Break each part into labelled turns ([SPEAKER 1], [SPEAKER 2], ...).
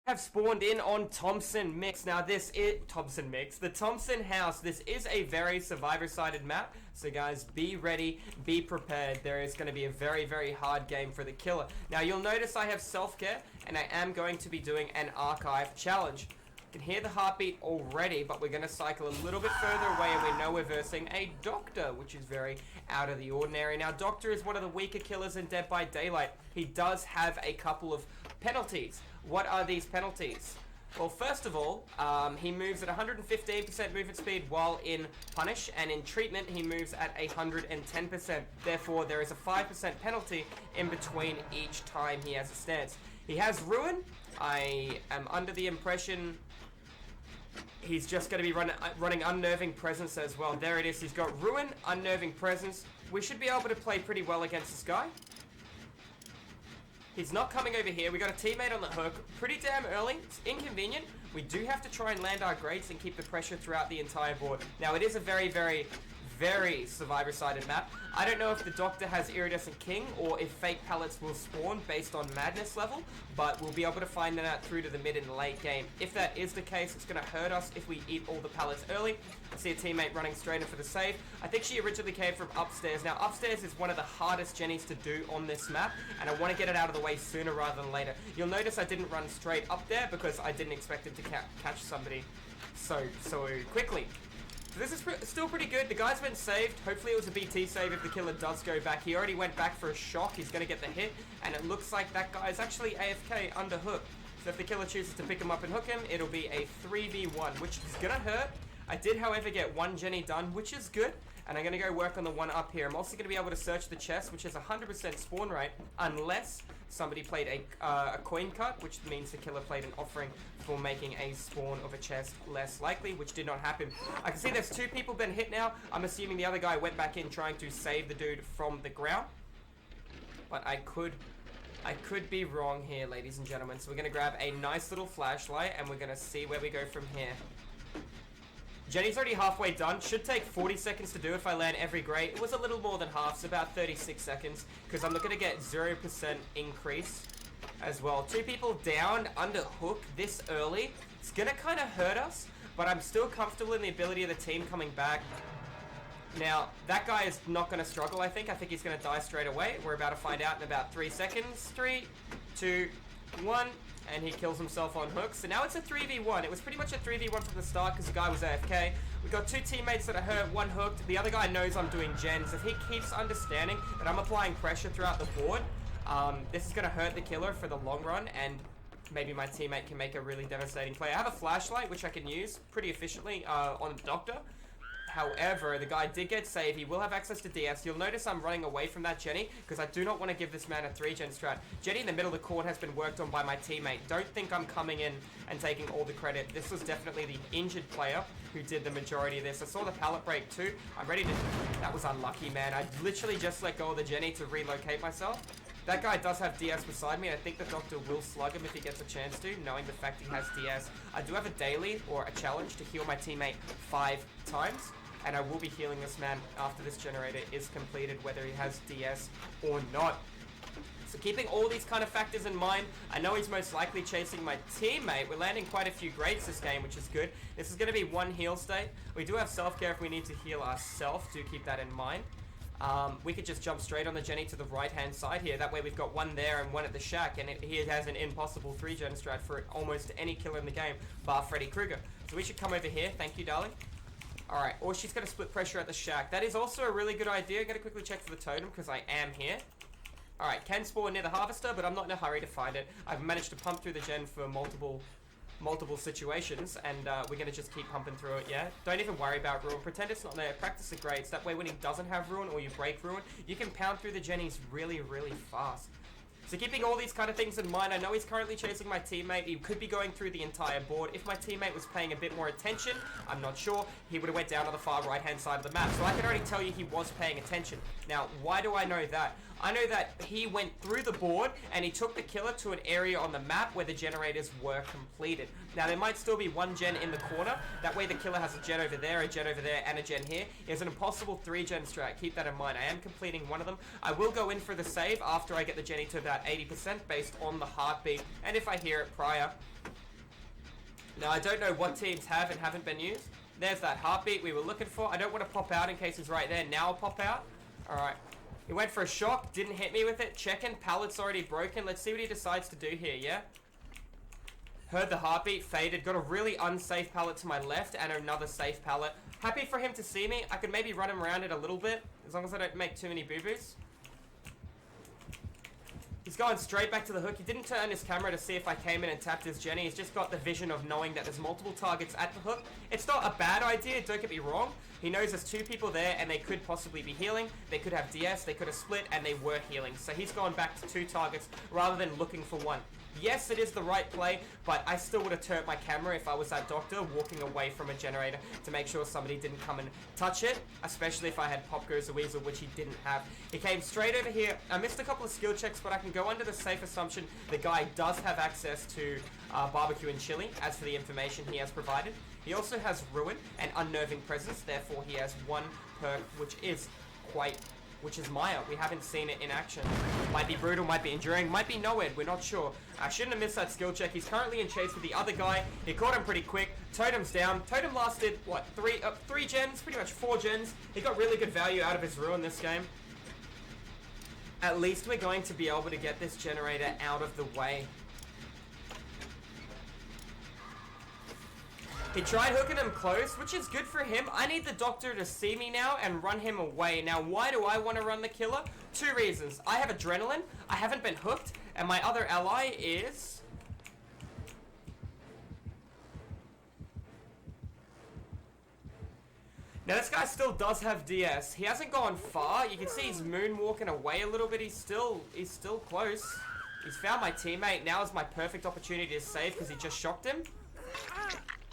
[SPEAKER 1] Have spawned in on Thompson Mix. Now this is Thompson Mix, the Thompson House. This is a very survivor-sided map, so guys, be ready, be prepared. There is going to be a very hard game for the killer. Now you'll notice I have self-care, and I am going to be doing an archive challenge. You can hear the heartbeat already, but we're going to cycle a little bit further away, and we know we're versing a Doctor, which is very out of the ordinary. Now Doctor is one of the weaker killers in Dead by Daylight. He does have a couple of penalties. What are these penalties? Well, first of all, he moves at 115% movement speed while in Punish, and in Treatment he moves at 110%. Therefore, there is a 5% penalty in between each time he has a stance. He has Ruin. I am under the impression he's just going to be running Unnerving Presence as well. There it is. He's got Ruin, Unnerving Presence. We should be able to play pretty well against this guy. He's not coming over here. We got a teammate on the hook pretty damn early. It's inconvenient. We do have to try and land our grades and keep the pressure throughout the entire board. Now, it is a very survivor-sided map. I don't know if the Doctor has Iridescent King or if fake pallets will spawn based on madness level, but we'll be able to find that out through to the mid and late game. If that is the case, it's going to hurt us if we eat all the pallets early. I see a teammate running straight in for the save. I think she originally came from upstairs. Now, upstairs is one of the hardest Jennies to do on this map, and I want to get it out of the way sooner rather than later. You'll notice I didn't run straight up there because I didn't expect him to catch somebody so quickly. So this is still pretty good. The guy's been saved. Hopefully it was a BT save if the killer does go back. He already went back for a shock. He's going to get the hit. And it looks like that guy is actually AFK under hook. So if the killer chooses to pick him up and hook him, it'll be a 3v1, which is going to hurt. I did, however, get one Jenny done, which is good. And I'm going to go work on the one up here. I'm also going to be able to search the chest, which is 100% spawn rate, unless somebody played a coin cut, which means the killer played an offering for making a spawn of a chest less likely, which did not happen. I can see there's two people been hit now. I'm assuming the other guy went back in trying to save the dude from the ground. But I could be wrong here, ladies and gentlemen. So we're going to grab a nice little flashlight, and we're going to see where we go from here. Jenny's already halfway done. Should take 40 seconds to do if I land every grade. It was a little more than half, so about 36 seconds, because I'm looking to get 0% increase as well. Two people down under hook this early. It's going to kind of hurt us, but I'm still comfortable in the ability of the team coming back. Now, that guy is not going to struggle, I think. I think he's going to die straight away. We're about to find out in about 3 seconds. 3, 2, 1... and he kills himself on hook. So now it's a 3v1. It was pretty much a 3v1 from the start because the guy was AFK. We got two teammates that are hurt, one hooked. The other guy knows I'm doing gens. If he keeps understanding that I'm applying pressure throughout the board, this is going to hurt the killer for the long run, and maybe my teammate can make a really devastating play. I have a flashlight, which I can use pretty efficiently on the Doctor. However, the guy did get saved. He will have access to DS. You'll notice I'm running away from that Jenny because I do not want to give this man a 3-gen strat. Jenny in the middle of the court has been worked on by my teammate. Don't think I'm coming in and taking all the credit. This was definitely the injured player who did the majority of this. I saw the pallet break too. I'm ready to... That was unlucky, man. I literally just let go of the Jenny to relocate myself. That guy does have DS beside me. I think the Doctor will slug him if he gets a chance to, knowing the fact he has DS. I do have a daily or a challenge to heal my teammate 5 times. And I will be healing this man after this generator is completed, whether he has DS or not. So keeping all these kind of factors in mind, I know he's most likely chasing my teammate. We're landing quite a few grades this game, which is good. This is going to be one heal state. We do have self-care if we need to heal ourselves. Do keep that in mind. We could just jump straight on the Jenny to the right-hand side here. That way we've got one there and one at the shack, and he has an impossible 3-gen strat for almost any killer in the game, bar Freddy Krueger. So we should come over here. Thank you, darling. Alright, or she's going to split pressure at the shack. That is also a really good idea. I'm going to quickly check for the totem because I am here. Alright, can spawn near the harvester, but I'm not in a hurry to find it. I've managed to pump through the gen for multiple situations, and we're going to just keep pumping through it, yeah? Don't even worry about Ruin. Pretend it's not there. Practice the grades. That way when he doesn't have Ruin or you break Ruin, you can pound through the Jennies really fast. So keeping all these kind of things in mind, I know he's currently chasing my teammate. He could be going through the entire board. If my teammate was paying a bit more attention, I'm not sure, he would have went down to the far right-hand side of the map. So I can already tell you he was paying attention. Now, why do I know that? I know that he went through the board and he took the killer to an area on the map where the generators were completed. Now, there might still be one gen in the corner. That way the killer has a gen over there, and a gen here. He has an impossible 3-gen strat. Keep that in mind. I am completing one of them. I will go in for the save after I get the Jenny to about 80% based on the heartbeat. And if I hear it prior, Now, I don't know what teams have and haven't been used. There's that heartbeat we were looking for. I don't want to pop out in case he's right there. Now I'll pop out. Alright. He went for a shock. Didn't hit me with it. Checking. Pallet's already broken. Let's see what he decides to do here, yeah? Heard the heartbeat. Faded. Got a really unsafe pallet to my left and another safe pallet. Happy for him to see me. I could maybe run him around it a little bit. As long as I don't make too many boo-boos. He's going straight back to the hook. He didn't turn his camera to see if I came in and tapped his Jenny. He's just got the vision of knowing that there's multiple targets at the hook. It's not a bad idea, don't get me wrong. He knows there's two people there and they could possibly be healing. They could have DS, they could have split, and they were healing. So he's gone back to 2 targets rather than looking for 1. Yes, it is the right play, but I still would have turned my camera if I was that doctor walking away from a generator to make sure somebody didn't come and touch it, especially if I had Pop Goes the Weasel, which he didn't have. He came straight over here. I missed a couple of skill checks, but I can go under the safe assumption the guy does have access to barbecue and chili, as for the information he has provided. He also has Ruin and Unnerving Presence, therefore he has 1 perk, which is Maya. We haven't seen it in action. Might be Brutal, might be Enduring, might be Noed, we're not sure. I shouldn't have missed that skill check. He's currently in chase with the other guy. He caught him pretty quick. Totem's down. Totem lasted, what, 3 gens? Pretty much 4 gens. He got really good value out of his Ruin this game. At least we're going to be able to get this generator out of the way. He tried hooking him close, which is good for him. I need the doctor to see me now and run him away. Now, why do I want to run the killer? 2 reasons. I have adrenaline, I haven't been hooked, and my other ally is... Now, this guy still does have DS. He hasn't gone far. You can see he's moonwalking away a little bit. He's still close. He's found my teammate. Now is my perfect opportunity to save because he just shocked him.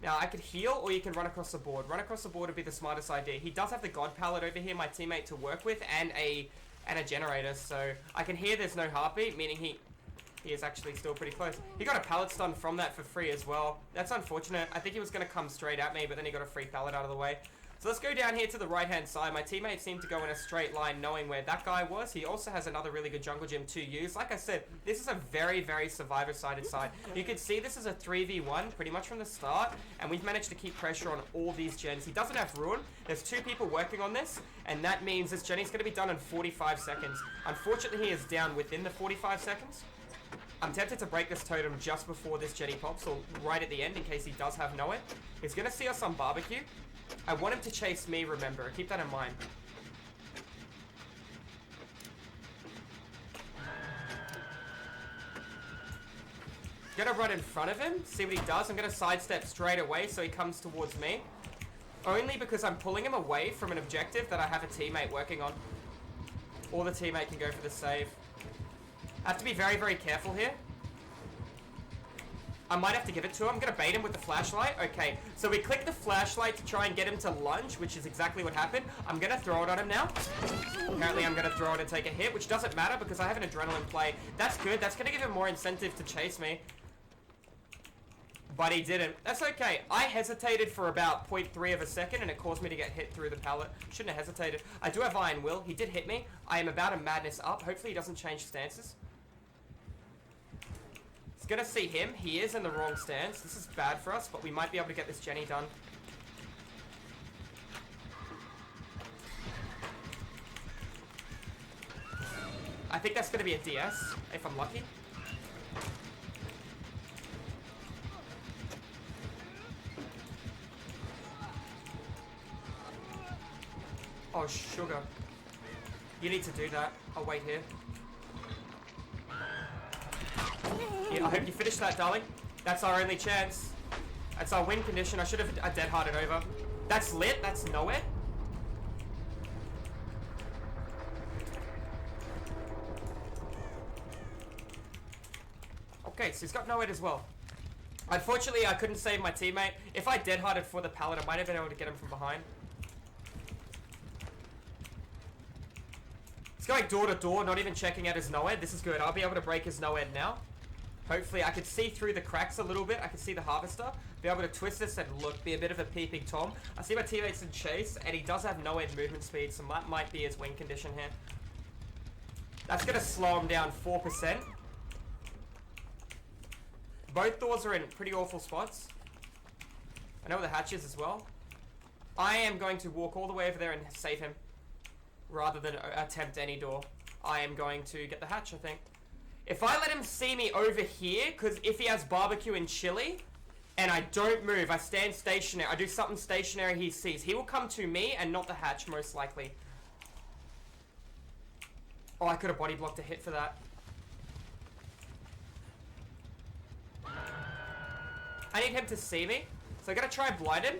[SPEAKER 1] Now, I could heal, or you can run across the board. Run across the board would be the smartest idea. He does have the God Pallet over here, my teammate, to work with, and a generator, so I can hear there's no heartbeat, meaning he is actually still pretty close. He got a pallet stun from that for free as well. That's unfortunate. I think he was going to come straight at me, but then he got a free pallet out of the way. So let's go down here to the right-hand side. My teammates seem to go in a straight line knowing where that guy was. He also has another really good jungle gym to use. Like I said, this is a very, very survivor-sided side. You can see this is a 3v1 pretty much from the start, and we've managed to keep pressure on all these gens. He doesn't have Ruin. There's 2 people working on this, and that means this Jenny's going to be done in 45 seconds. Unfortunately, he is down within the 45 seconds. I'm tempted to break this totem just before this Jenny pops, or right at the end in case he does have Noet. He's going to see us on barbecue. I want him to chase me, remember. Keep that in mind. Gonna run in front of him, see what he does. I'm gonna sidestep straight away so he comes towards me. Only because I'm pulling him away from an objective that I have a teammate working on. Or the teammate can go for the save. I have to be very, very careful here. I might have to give it to him. I'm going to bait him with the flashlight. Okay, so we click the flashlight to try and get him to lunge, which is exactly what happened. I'm going to throw it on him now. Apparently, I'm going to throw it and take a hit, which doesn't matter because I have an adrenaline play. That's good. That's going to give him more incentive to chase me. But he didn't. That's okay. I hesitated for about 0.3 of a second, and it caused me to get hit through the pallet. Shouldn't have hesitated. I do have Iron Will. He did hit me. I am about a madness up. Hopefully, he doesn't change stances. Gonna see him. He is in the wrong stance. This is bad for us, but we might be able to get this Jenny done. I think that's gonna be a DS, if I'm lucky. Oh, sugar. You need to do that. I'll wait here. Yeah, I hope you finish that, darling. That's our only chance. That's our win condition. I should have dead hearted over. That's lit. That's nowhere. Okay, so he's got nowhere as well. Unfortunately, I couldn't save my teammate. If I dead hearted for the pallet, I might have been able to get him from behind. He's going door to door, not even checking out his Noed. This is good. I'll be able to break his Noed now. Hopefully, I could see through the cracks a little bit. I can see the harvester. Be able to twist this and look, be a bit of a peeping Tom. I see my teammates in chase, and he does have Noed movement speed, so that might be his win condition here. That's going to slow him down 4%. Both doors are in pretty awful spots. I know where the hatch is as well. I am going to walk all the way over there and save him. Rather than attempt any door. I am going to get the hatch, I think. If I let him see me over here, because if he has barbecue and chili, and I don't move, I stand stationary, I do something stationary he sees, he will come to me and not the hatch, most likely. Oh, I could have body blocked a hit for that. I need him to see me, so I gotta try and blind him.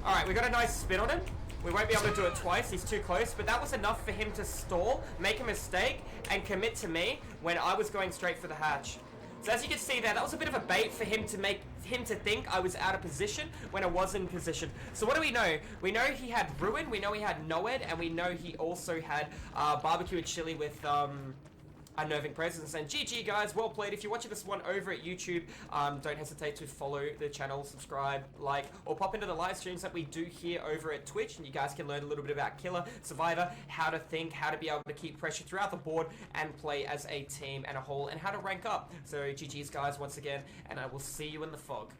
[SPEAKER 1] Alright, we got a nice spin on him. We won't be able to do it twice, he's too close, but that was enough for him to stall, make a mistake, and commit to me when I was going straight for the hatch. So as you can see there, that was a bit of a bait for him to make him to think I was out of position when I was in position. So what do we know? We know he had Ruin, we know he had Noed, and we know he also had barbecue and chili with unnerving presence. And GG guys, well played. If you're watching this one over at YouTube, don't hesitate to follow the channel, subscribe, like, or pop into the live streams that we do here over at Twitch, and you guys can learn a little bit about Killer, Survivor, how to think, how to be able to keep pressure throughout the board and play as a team and a whole, and how to rank up. So GG's guys once again, and I will see you in the fog.